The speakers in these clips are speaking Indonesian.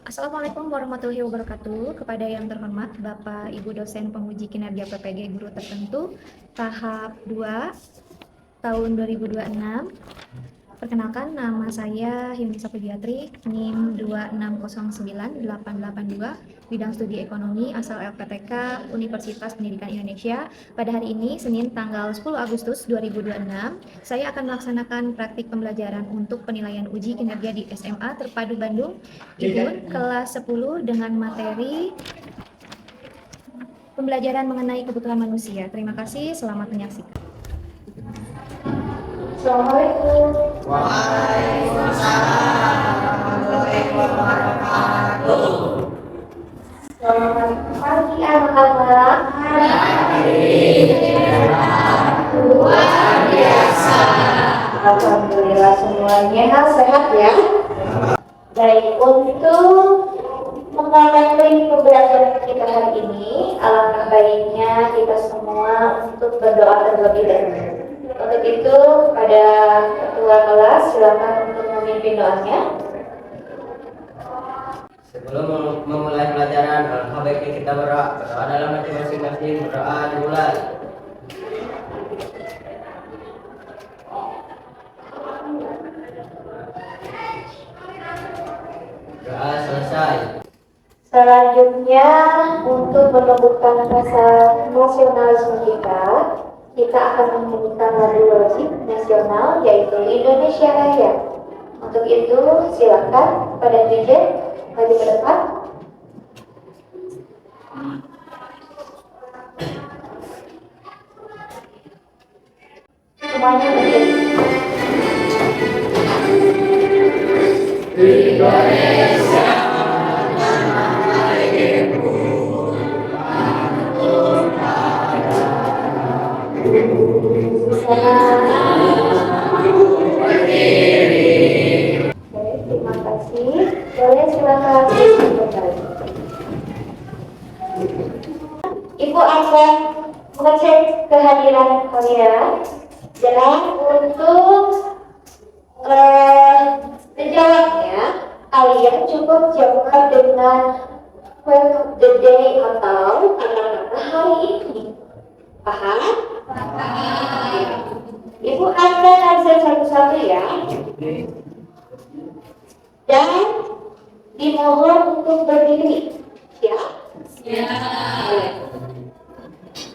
Assalamualaikum warahmatullahi wabarakatuh. Kepada yang terhormat Bapak Ibu dosen penguji kinerja PPG guru tertentu tahap 2 tahun 2026. Perkenalkan, nama saya Yunisa Pediatri, NIM 2609882, bidang studi ekonomi, asal LPTK Universitas Pendidikan Indonesia. Pada hari ini, Senin tanggal 10 Agustus 2026, saya akan melaksanakan praktik pembelajaran untuk penilaian uji kinerja di SMA Terpadu Bandung, IPUN, kelas 10 dengan materi pembelajaran mengenai kebutuhan manusia. Terima kasih, selamat menyaksikan. Assalamualaikum. Waalaikumsalam warahmatullahi wabarakatuh. Selamat pagi anak-anak. Luar biasa. Alhamdulillah semuanya sehat ya. Baik, untuk mengakhiri pembelajaran kita hari ini, alangkah baiknya kita semua untuk berdoa terlebih dahulu. Untuk itu, pada ketua kelas silakan untuk memimpin doanya. Sebelum memulai pelajaran, alangkah baiknya kita berdoa dalam hati masing-masing. Berdoa dimulai. Doa selesai. Selanjutnya, untuk menumbuhkan rasa nasionalisme kita akan menyanyikan lagu wajib nasional yaitu Indonesia Raya. Untuk itu, silakan pada DJ maju ke depan. Semuanya berdiri. Indonesia. Terima kasih. Boleh silakan kembali. Ibu akan mengecek kehadiran kalian dan untuk menjawabnya kalian cukup jawab dengan word of the day atau kata-kata hari ini. Paham? Ibu Anda answer satu-satu ya. Dan dimohon untuk berdiri. Siap? Siap.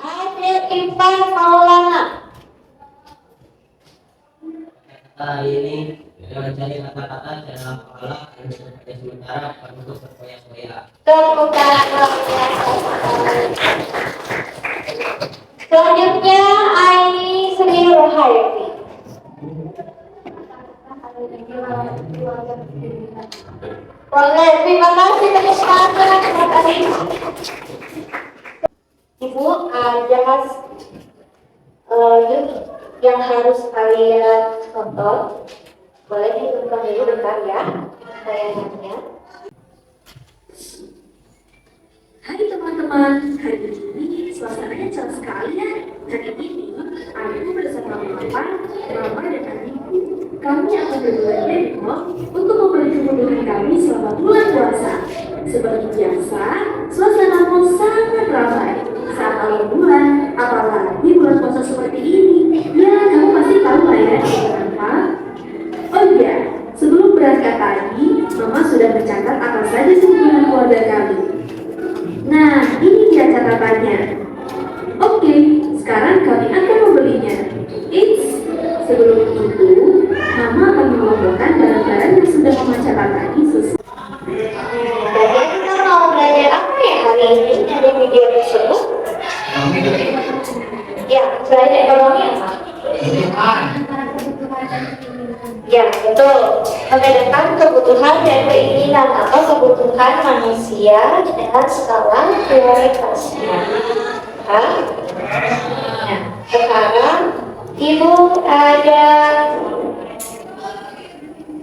Adil Irfan Maulana. Kali ini kita mencari kata-kata dalam kepala yang berbeda sementara untuk berfoya-foya. Tepuk tangan. Selanjutnya Aini Sri Rahayati. Boleh, terima kasih atas kata-kata. Ibu ada yang harus kalian tonton. Boleh ditonton dulu bentar ya tayangannya. Hai teman-teman, hari ini suasananya cerah sekali ya. Hari ini aku bersama Mama dan adikku. Kami akan berbelanja di mall untuk membeli kebutuhan kami selama bulan puasa. Seperti biasa, suasana mall sangat ramai saat awal bulan, apalagi bulan puasa seperti ini. Ya, kamu pasti tahu lah ya kenapa. Oh iya, sebelum berangkat tadi, Mama sudah mencatat apa saja kebutuhan keluarga kami. Nah, ini dia catatannya. Oke, sekarang kami akan membelinya. Sebelum itu, Mama akan mengumpulkan barang-barang yang sudah Mama catat tadi sesuai. Jadi kita mau belajar apa ya hari ini dari video tersebut? Ya, selain ekonomi apa? Ya, betul. Membedakan kebutuhan dan keinginan atau kebutuhan manusia dengan skala prioritasnya. Nah, sekarang Ibu ada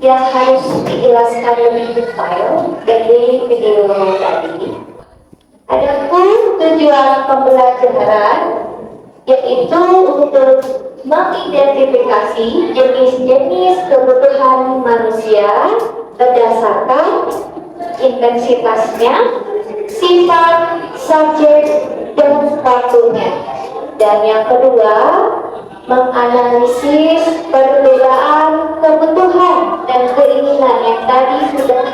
yang harus dijelaskan lebih detail dari video tadi. Adapun tujuan pembelajaran yaitu untuk mengidentifikasi jenis-jenis kebutuhan manusia berdasarkan intensitasnya, sifat, subjek, dan waktunya. Dan yang kedua, menganalisis perbedaan kebutuhan dan keinginan yang tadi sudah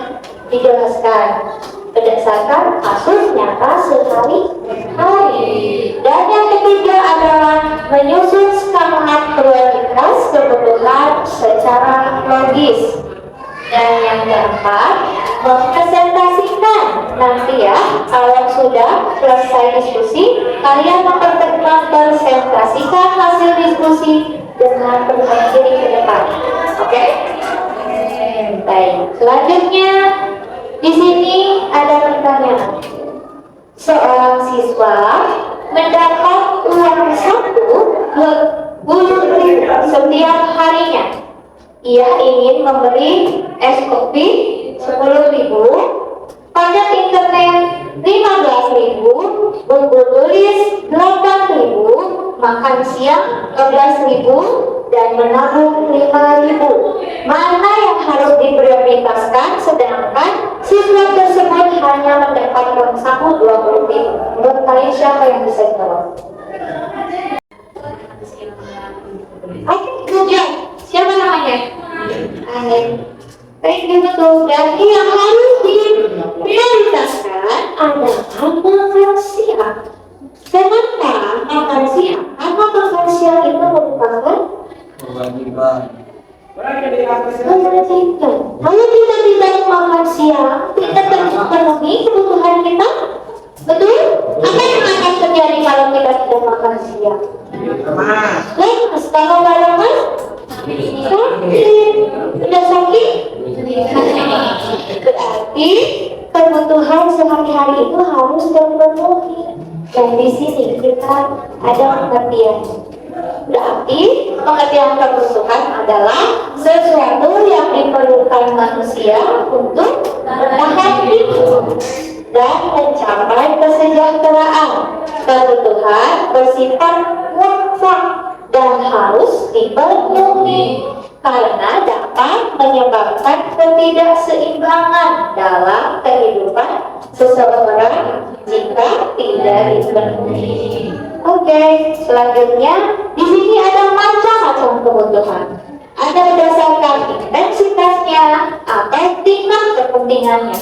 dijelaskan berdasarkan kasus nyata sehari-hari. Dan yang ketiga adalah menyusun skala prioritas kebutuhan secara logis. Dan yang keempat, mempresentasikan. Nanti ya, kalau sudah selesai diskusi, kalian mempresentasikan hasil diskusi dengan penuh diri ke depan. Oke? Baik, selanjutnya di sini ada pertanyaan. Seorang siswa mendapat uang saku 20.000 setiap harinya. Ia ingin membeli es kopi 10.000, pajak internet 15.000, buku tulis 8.000, makan siang 12.000, dan menabung 5.000. Mana yang harus diprioritaskan sedangkan siswa tersebut hanya mendapatkan saku 20.000? Menurut kalian siapa yang bisa jawab? Oke, kemudian siapa namanya? Baik, betul. Dan yang harus diprioritaskan adalah makan siang. Kenapa makan siang? Karena makan siang itu merupakan kewajiban. kewajiban. Kalau kita tidak makan siang, kita terpenuhi kebutuhan kita. Betul? Apa yang akan terjadi kalau kita tidak makan siang? Lemas. Kalau nggak lemas, sakit. Udah sakit? Berarti kebutuhan sehari-hari itu harus terpenuhi. Dan di sini kita ada pengertian. Berarti pengertian kebutuhan adalah sesuatu yang diperlukan manusia untuk bertahan hidup dan mencapai kesejahteraan. Kebutuhan bersifat mutlak dan harus dipenuhi karena dapat menyebabkan ketidakseimbangan dalam kehidupan seseorang jika tidak dipenuhi. Oke, selanjutnya di sini ada macam-macam kebutuhan. Ada berdasarkan intensitasnya atau tingkat kepentingannya.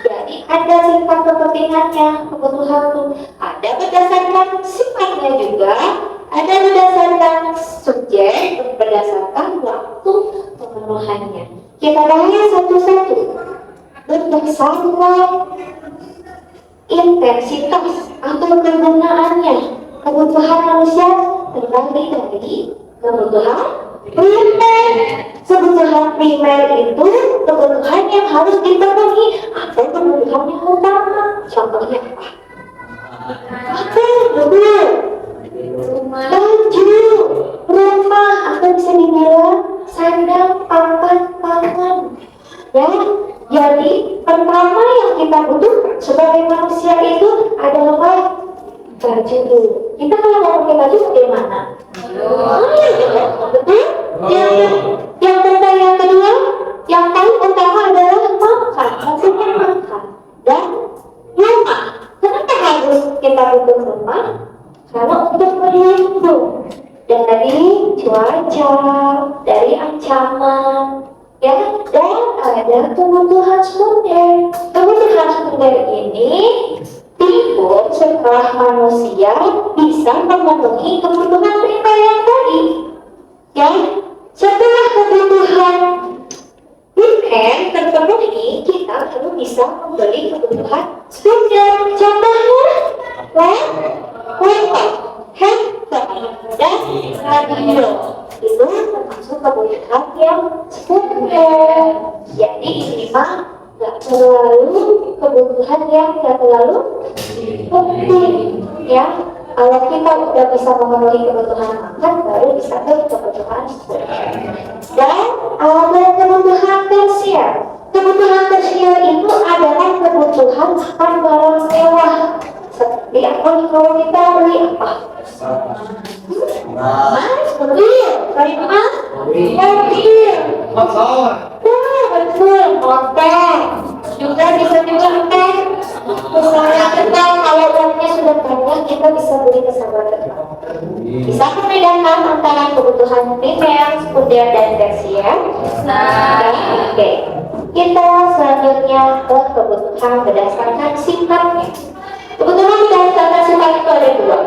Jadi ada tingkat kepentingannya kebutuhan itu. Ada berdasarkan sifatnya juga. Ada berdasarkan subjek, berdasarkan waktu pemenuhannya. Kita bahas satu-satu. Berdasarkan intensitas atau kegunaannya, kebutuhan manusia terbagi dari kebutuhan primer. Kebutuhan primer itu kebutuhan yang harus dipenuhi atau kebutuhan yang utama. Contohnya apa? Betul. Baju, rumah, atau bisa dibilang sandang, papan, pangan. Ya, jadi pertama yang kita butuh sebagai manusia itu adalah baju dulu. Kita kalau mau pakai baju bagaimana? Betul? Yang kedua, yang paling utama adalah makan, maksudnya makan dan rumah. Kenapa harus kita butuh rumah? Karena untuk melindung dari cuaca, dari ancaman, ya, dan ada kebutuhan sekunder. Kebutuhan sekunder ini timbul setelah manusia bisa memenuhi kebutuhan primer yang tadi. Ya, setelah kebutuhan primer terpenuhi, kita baru bisa membeli kebutuhan sekunder. Contohnya, laptop, handphone, dan radio. Itu termasuk kebutuhan yang sekunder. Jadi ini mah nggak terlalu kebutuhan yang nggak terlalu penting, ya. Kalau kita udah bisa memenuhi kebutuhan makan, baru bisa ke kebutuhan sekunder. Dan ada kebutuhan tersier. Kebutuhan tersier itu adalah kebutuhan makan barang mewah. Seperti apa kalau kita beli apa? Mobil, rumah, mobil, betul, hotel, juga bisa kita bisa beri pesawat terbang. Bisa membedakan antara kebutuhan primer, sekunder, dan tersier? Oke. Kita selanjutnya ke kebutuhan berdasarkan sifatnya. Kebutuhan berdasarkan sifat itu ada dua.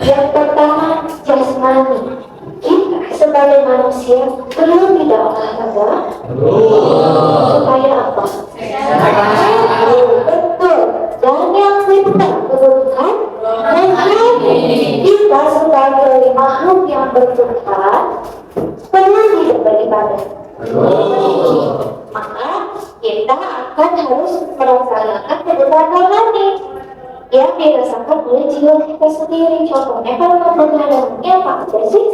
Yang pertama, jasmani. Kita sebagai manusia perlu tidak olahraga? Supaya apa? Betul. Dan yang kedua, kebutuhan rohani. Kita sebagai makhluk yang bertuhan perlu tidak beribadah? Maka kita akan harus melaksanakan kebutuhan rohani yang dirasakan oleh jiwa kita sendiri. Contohnya kalau kebutuhannya apa sih?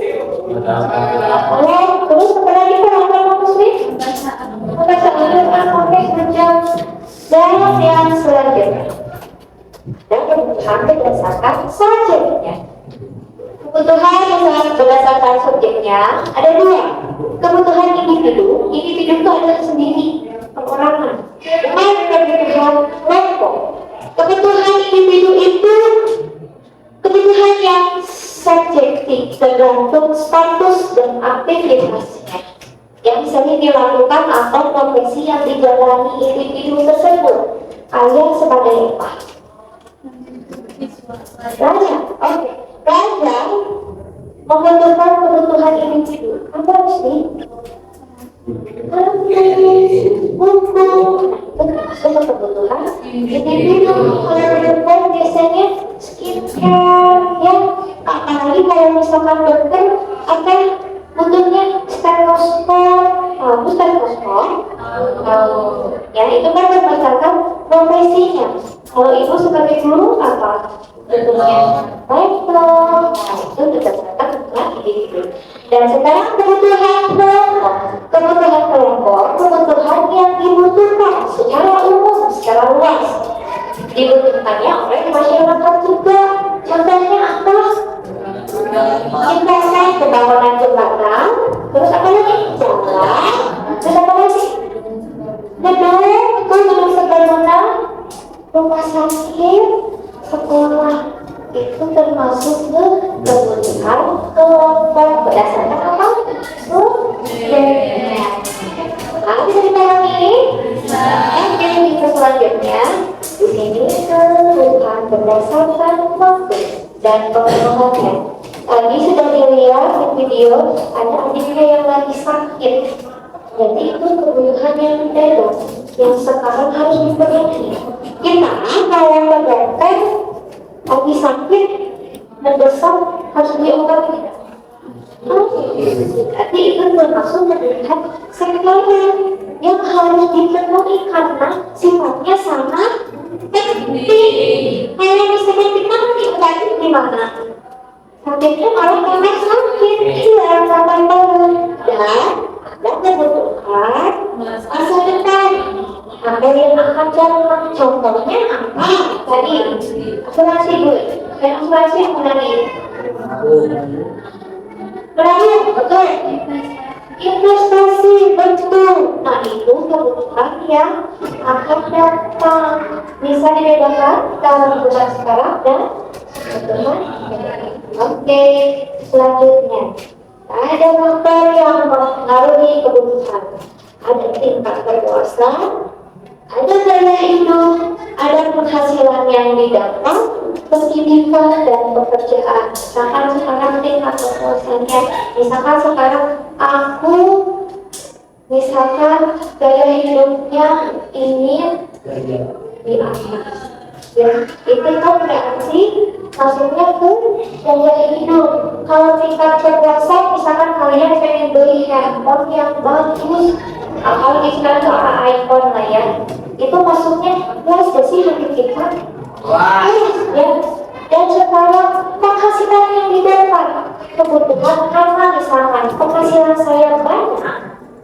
Terus kepada kita apa muslim? Membaca Al-Quran, macam dan yang selanjutnya. Dan kebutuhan berdasarkan subjeknya. Kebutuhan berdasarkan subjeknya ada dua. Kebutuhan individu itu adalah sendiri, perorangan. Dan kebutuhan kelompok. Kebutuhan individu itu kebutuhan yang subjektif, tergantung status dan aktivitasnya yang sering dilakukan atau profesi yang dijalani individu tersebut. Kalian sebagai apa? Raja, oke. Raja membutuhkan kebutuhan individu. Apa sih? Buku, kebutuhan individu. Kalau dokter biasanya skincare, ya. Apalagi kalau misalkan dokter akan butuhnya stetoskop, ya itu kan berdasarkan profesinya. Kalau ibu sebagai guru apa? Butuhnya laptop, itu berdasarkan kebutuhan individu. Dan sekarang kebutuhan kelompok, kebutuhan yang dibutuhkan secara umum, secara luas, dibutuhkannya oleh masyarakat juga. Contohnya apa? Jembatan, pembangunan jembatan, terus apa lagi? Jalan, terus apa lagi? Gedung sebangunan, rumah sakit, sekolah, itu termasuk kebutuhan kelompok berdasarkan apa? Nah, bisa dipahami ini? Jadi kita selanjutnya di sini kebutuhan berdasarkan waktu dan kebutuhannya. Tadi sudah dilihat di video ada adiknya yang lagi sakit. Jadi itu kebutuhan yang mendadak yang sekarang harus dipenuhi. Kita kalau dokter lagi sakit mendesak harus diobati. Berarti itu termasuk kebutuhan sekarang yang harus dipenuhi karena sifatnya sangat penting. Kalau misalnya kita diobati di mana? Sakitnya malah karena sakit, iya sampai bangun. Dan kebutuhan masa depan. Ada yang akan jalan, contohnya apa? Tadi asuransi gue, dan asuransi yang menarik. Berakhir, betul. Investasi, betul. Nah itu kebutuhan yang akan datang. Bisa dibedakan dalam kebutuhan sekarang dan kebutuhan. Oke, selanjutnya ada faktor yang mempengaruhi kebutuhan. Ada tingkat kepuasan, ada gaya hidup, ada penghasilan yang didapat, pendidikan dan pekerjaan. Misalkan sekarang tingkat kepuasannya, misalkan sekarang aku, misalkan gaya hidupnya ingin di atas. Ya, itu kan berarti maksudnya ke gaya hidup. Kalau tingkat kepuasan, misalkan kalian pengen beli handphone yang bagus, apalagi sekarang soal iPhone lah ya, itu maksudnya luas gak sih hati kita? Ya. Dan sekarang penghasilan yang didapat, kebutuhan karena misalkan penghasilan saya banyak,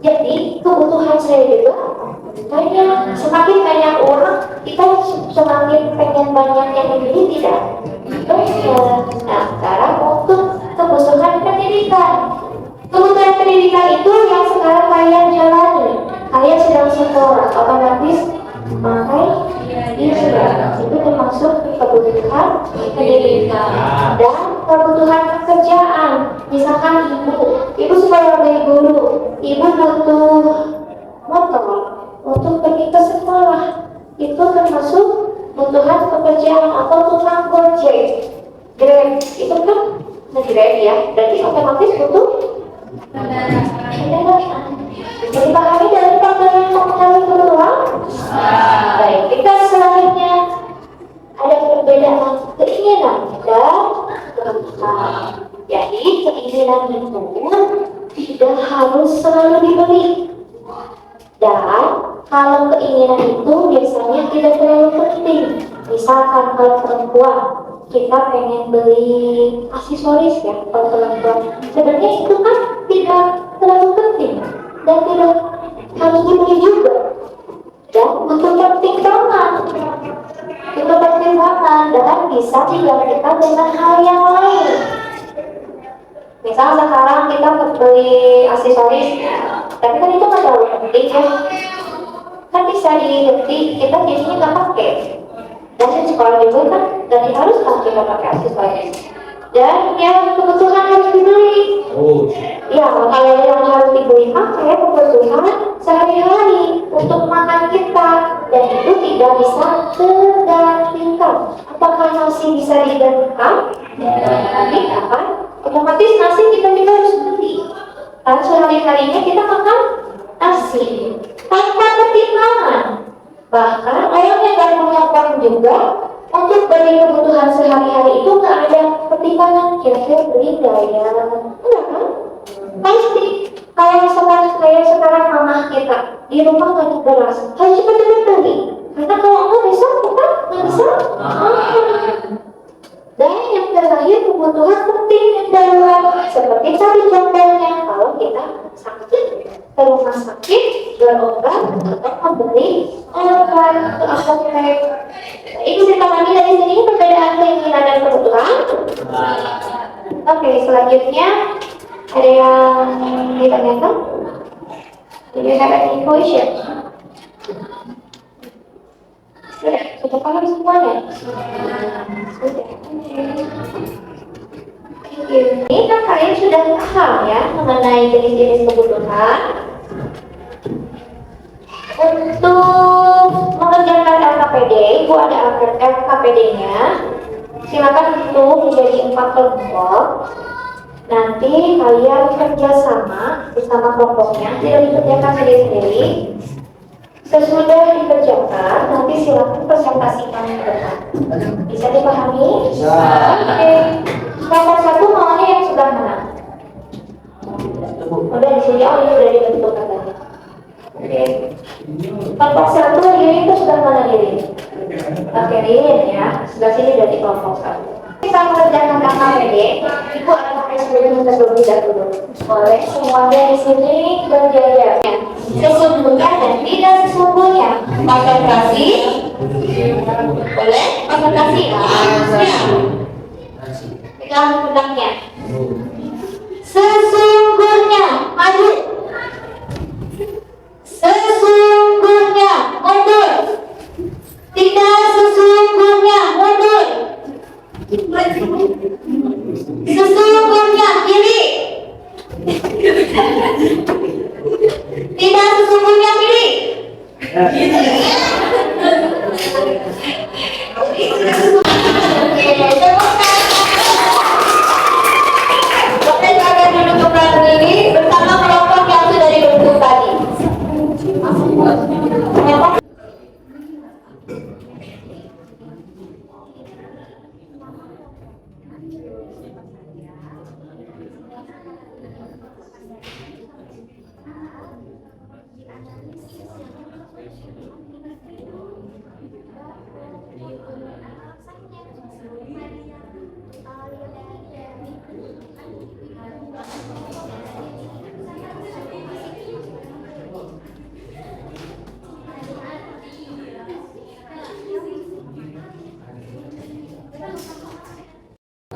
jadi kebutuhan saya juga banyak. Semakin banyak orang, kita semakin pengen banyak yang dibeli, tidak? Nah, sekarang untuk kebutuhan pendidikan. Kebutuhan pendidikan itu yang sekarang kalian jalani. Kalian sedang sekolah, otomatis pakai itu termasuk termasuk kebutuhan pendidikan dan kebutuhan pekerjaan. Misalkan ibu sebagai guru, ibu butuh motor untuk pergi ke sekolah, itu termasuk kebutuhan pekerjaan. Atau tukang gojek, Grab, itu kan Grab ya, berarti otomatis butuh kendaraan. Bisa dipahami dari pengertian mengenai kebutuhan? Baik, kita selanjutnya ada perbedaan keinginan dan kebutuhan. Jadi keinginan itu tidak harus selalu dibeli, dan kalau keinginan itu biasanya tidak terlalu penting. Misalkan kalau perempuan, kita pengen beli aksesoris ya, kalau perempuan sebenarnya itu kan tidak terlalu penting dan tidak harus dibeli juga. Dan untuk pertimbangan, dan bisa digantikan dengan hal yang lain. Misal sekarang kita beli aksesoris, tapi kan itu nggak terlalu penting ya, kan bisa diganti, kita jadinya nggak pakai. Dan di sekolah juga kan nggak diharuskan kita pakai aksesoris. Dan yang kebutuhan harus dibeli. Ya, kalau yang harus dibeli pakai kebutuhan sehari-hari untuk makan kita, dan itu tidak bisa tergantikan. Apakah nasi bisa digantikan? Tidak kan? Otomatis nasi kita juga harus beli. Karena sehari-harinya kita makan nasi tanpa pertimbangan. Bahkan orang yang gak punya uang juga untuk beli kebutuhan sehari-hari itu nggak ada pertimbangan, kira-kira beli nggak ya? Enggak kan? Pasti. Kalau misalkan kayak sekarang mama kita di rumah nggak ada beras, harus cepat-cepat beli. Karena kalau enggak besok kita nggak bisa makan. Dan yang terakhir kebutuhan penting yang darurat, seperti tadi contohnya kalau kita sakit ke rumah sakit berobat atau membeli obat ke apotek. Itu dipahami dari sini perbedaan keinginan dan kebutuhan. Oke, selanjutnya ada yang ditanyakan? Do you have any question? Sudah paham semuanya? Sudah. Ini kan kalian sudah paham ya mengenai jenis-jenis kebutuhan. Untuk mengerjakan LKPD, Ibu ada LKPD-nya. Silakan itu menjadi 4 kelompok. Nanti kalian kerjasama bersama kelompoknya, tidak dikerjakan sendiri-sendiri. Sesudah dikerjakan, nanti silakan presentasikan ke depan. Bisa dipahami? Bisa. Oke. Kelompok 1 maunya yang sebelah mana? Udah di sini, oh ini sudah dibentuk katanya. Oke. Kelompok 1 Lilin itu sebelah mana Lilin? Oke, Lilin ya. Sebelah sini dari kelompok 1. Kita mengerjakan KKPD. Ibu akan eksperimen terlebih dahulu. Boleh semuanya di sini berjajar. Sesungguhnya dan tidak sesungguhnya. Konsentrasi. Boleh? Konsentrasi ya. Pegang pedangnya. Sesungguhnya maju. Sesungguhnya mundur. Tidak sesungguhnya mundur. Sesungguhnya kiri. Tidak sesungguhnya kiri. Oke, kalian duduk kembali bersama kelompok yang sudah dibentuk tadi.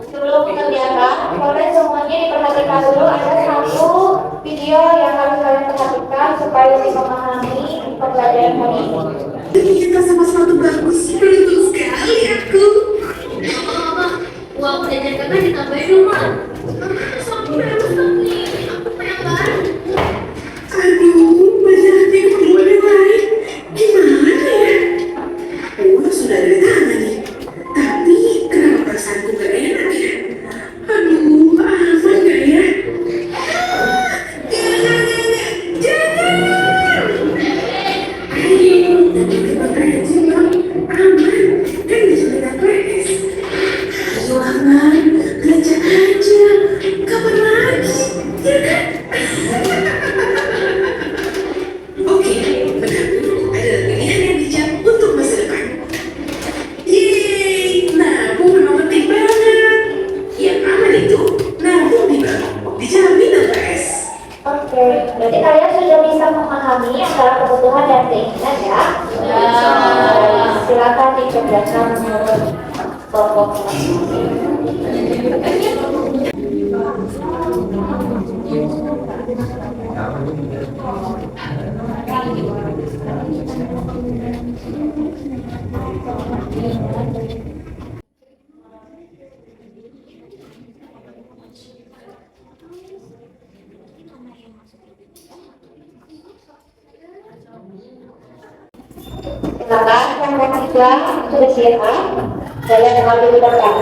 Sebelum mengerjakan, boleh semuanya diperhatikan dulu. Ada satu video yang harus kalian perhatikan supaya lebih memahami pembelajaran hari ini. Kita sama-sama bagus, betul sekali aku. pertanyaan kakak ditambahin dong, Mak. Soalnya udah rusak nih. Aku pengen baru. Aduh, baca hati keperluan yang lain. Gimana ya? Uang sudah ada di tangan nih. Tapi kenapa perasaanku gak enak ya? Aduh, aman gak ya? Jangan! Ayo, nanti cepat aja, Bang. Aman, kan bisa kita PS. Ayo, aman. Belajar aja. Kapan lagi? Ya kan? Oke, berarti ada pilihan yang bijak untuk masa depan. Yeay, nabung memang penting banget. Yang aman itu nabung di bank, dijamin LPS. Oke, berarti kalian sudah bisa memahami antara kebutuhan dan keinginan ya? Silakan dikerjakan menurut kelompok. Silakan yang ketiga sudah siap? Saya dengan dibutuhkan.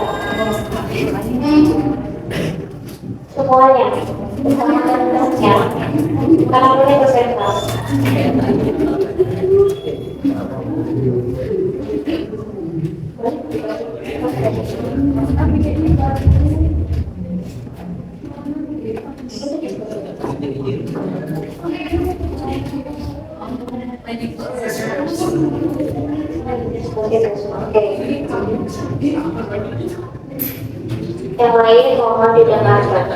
Semuanya, bersama-sama. Karena boleh bersenang. Yang lain mohon didengarkan.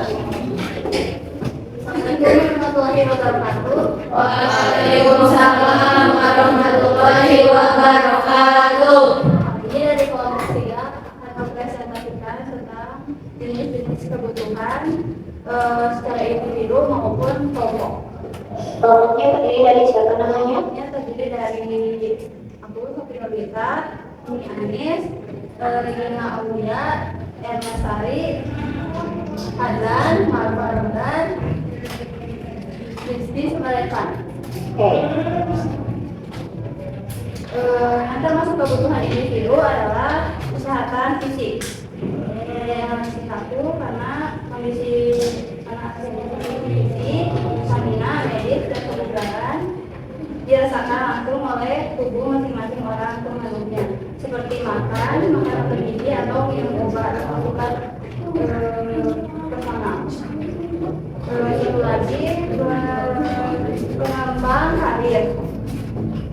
Assalamualaikum warahmatullahi wabarakatuh. Waalaikumsalam warahmatullahi wabarakatuh. Ini dari kelompok 3 akan presentasikan tentang jenis-jenis kebutuhan secara individu maupun kelompok. Kelompoknya terdiri dari siapa namanya? Kelompoknya terdiri dari aku, Sofia Nobita, Umi Anis, Regina Aulia, Erna Sari, Adlan, Marfa Ramdan, Rizky Sumalekan. Oke. Yang termasuk kebutuhan individu adalah kesehatan fisik. Yang satu karena kondisi anak fisik, stamina, medis, dan kebugaran dirasakan langsung oleh tubuh masing-masing orang pemeluknya, seperti makan, makanan bergizi atau minum obat personal. Itu lagi pengembang karir.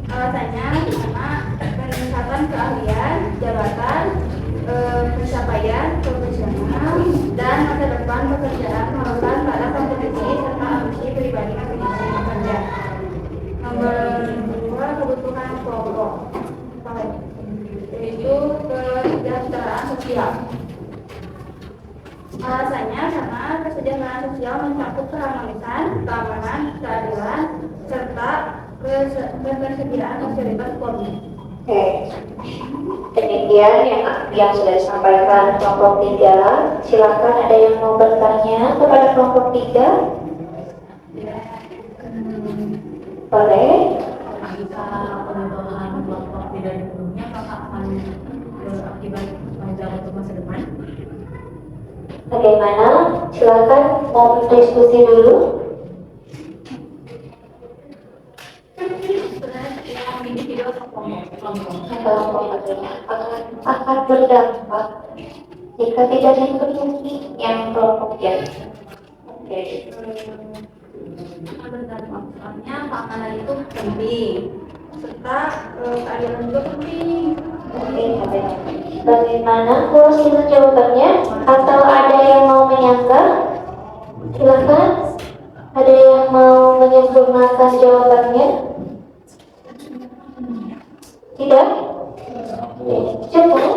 Alasannya karena peningkatan keahlian, jabatan, pencapaian profesional, dan masa depan pekerjaan memerlukan pada kompetisi serta ambisi pribadi masing-masing pekerja. Nomor 2, kebutuhan kelompok, yaitu kesejahteraan sosial. Alasannya karena kesejahteraan sosial mencakup keharmonisan, keamanan, keadilan, serta ketersediaan fasilitas publik. Oke. Demikian yang sudah disampaikan kelompok 3. Silakan ada yang mau bertanya kepada kelompok 3? Boleh. Jika perubahan kelompok tidak sebelumnya, apakah akan berakibat panjang untuk masa depan? Bagaimana? Silakan mau diskusi dulu. Yang individu atau Kelompok akan berdampak jika tidak dipenuhi yang kelompoknya. Oke. berdampak. Soalnya makanan itu penting, serta keadilan juga penting. Oke, bagaimana proses jawabannya? Atau ada yang mau menyangka? Silakan. Ada yang mau menyempurnakan jawabannya? Tidak? Cukup?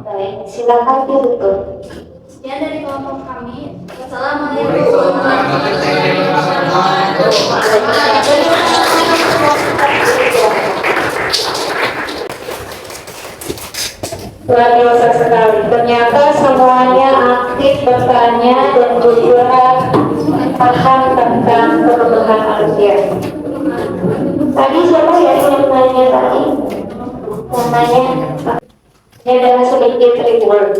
Baik, silakan ditutup. Sekian dari kelompok kami. Wassalamualaikum warahmatullahi wabarakatuh. Luar biasa sekali. Ternyata semuanya aktif bertanya dan juga paham tentang kebutuhan manusia. Tadi siapa ya yang nanya tadi? Namanya ini adalah sedikit reward.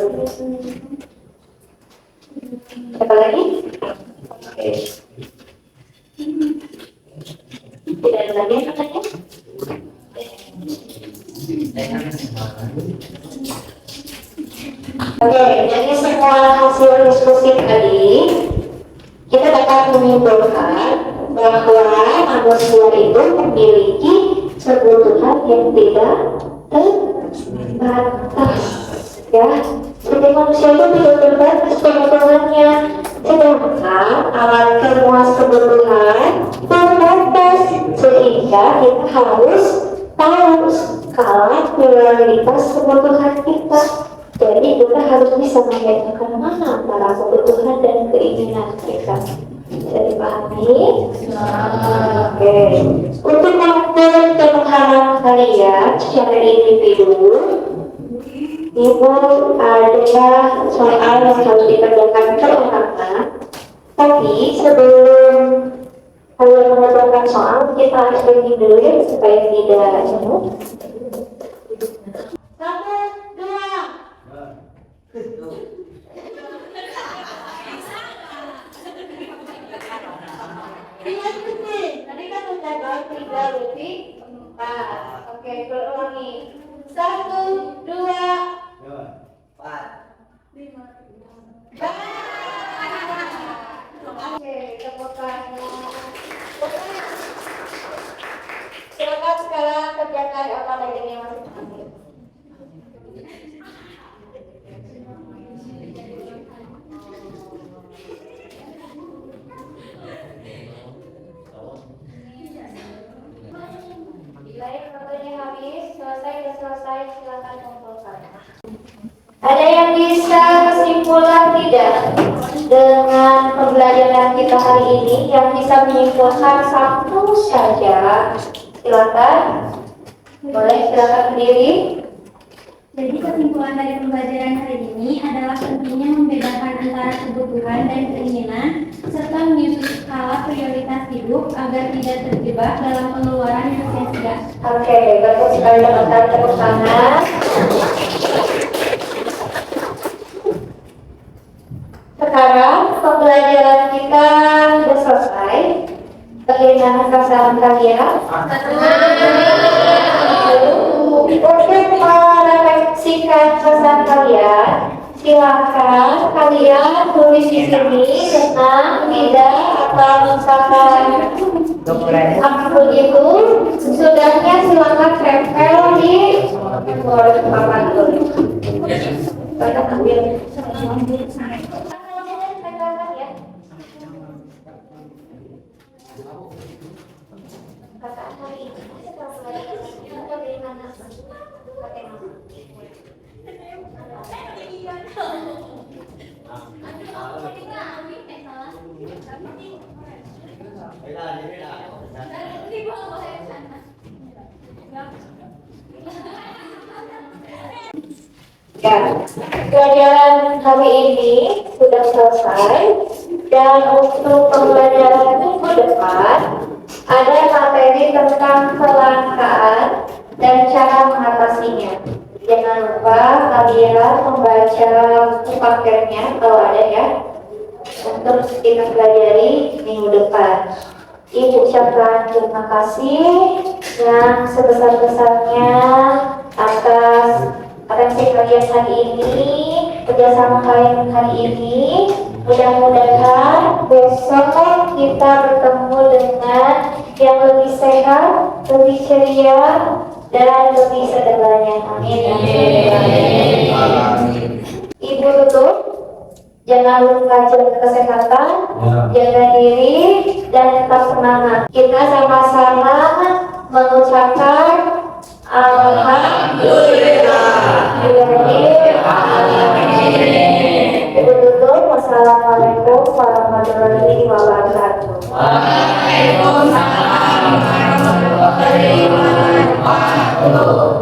Siapa lagi? Oke. Tidak ada lagi yang tanya? Oke, jadi semua hasil diskusi tadi kita dapat menyimpulkan bahwa manusia itu memiliki kebutuhan yang tidak terbatas, ya. Jadi manusia itu tidak terbatas kebutuhannya, sedangkan alat pemuas kebutuhan terbatas, sehingga kita harus tahu skala prioritas kebutuhan kita. Jadi kita harus bisa membedakan mana antara kebutuhan dan keinginan kita. Bisa dipahami? Oke. Untuk mengukur pemahaman kalian secara individu, Ibu ada soal yang harus dikerjakan perorangan. Tapi sebelum kalian mengerjakan soal, kita harus pergi dulu ya, supaya tidak jenuh. 1, 2. Tadi kan udah jawab 3 berarti 4. Oke, berulangi. 1, 2, 4. 5. Oke, tepuk tangan. Silakan sekarang kerjakan apa lagi yang masih panggil. Baik, waktunya habis. Selesai, silakan kumpulkan. Ada yang bisa kesimpulan tidak dengan pembelajaran kita hari ini? Yang bisa menyimpulkan satu saja, silakan. Boleh silakan berdiri. Jadi kesimpulan dari pembelajaran hari ini adalah pentingnya membedakan antara kebutuhan dan keinginan serta menyusun skala prioritas hidup agar tidak terjebak dalam pengeluaran yang sia-sia. Oke, bagus sekali teman-teman, tepuk tangan. Sekarang pembelajaran kita sudah selesai. Bagaimana perasaan kalian? Untuk merefleksikan perasaan kalian, silakan kalian tulis di sini dengan tidak atau misalkan akun itu. Sudahnya silakan tempel di papan tulis. Banyak ambil. Kakak hari ini setelah pelajaran bagaimana? Ya, pelajaran hari ini sudah selesai dan untuk pembelajaran minggu depan ada materi tentang kelangkaan dan cara mengatasinya. Jangan lupa kalian membaca buku paketnya kalau ada ya, untuk kita pelajari minggu depan. Ibu ucapkan terima kasih yang sebesar-besarnya atas atensi kalian hari ini, kerjasama kalian hari ini. Mudah-mudahan besok kita bertemu dengan yang lebih sehat, lebih ceria, dan lebih sederhana. Amin. Ibu tutup. Jangan lupa jaga kesehatan, jaga diri, dan tetap semangat. Kita sama-sama mengucapkan Alhamdulillah. Ibu tutup. Wassalamualaikum warahmatullahi wabarakatuh. Waalaikumsalam warahmatullahi wabarakatuh.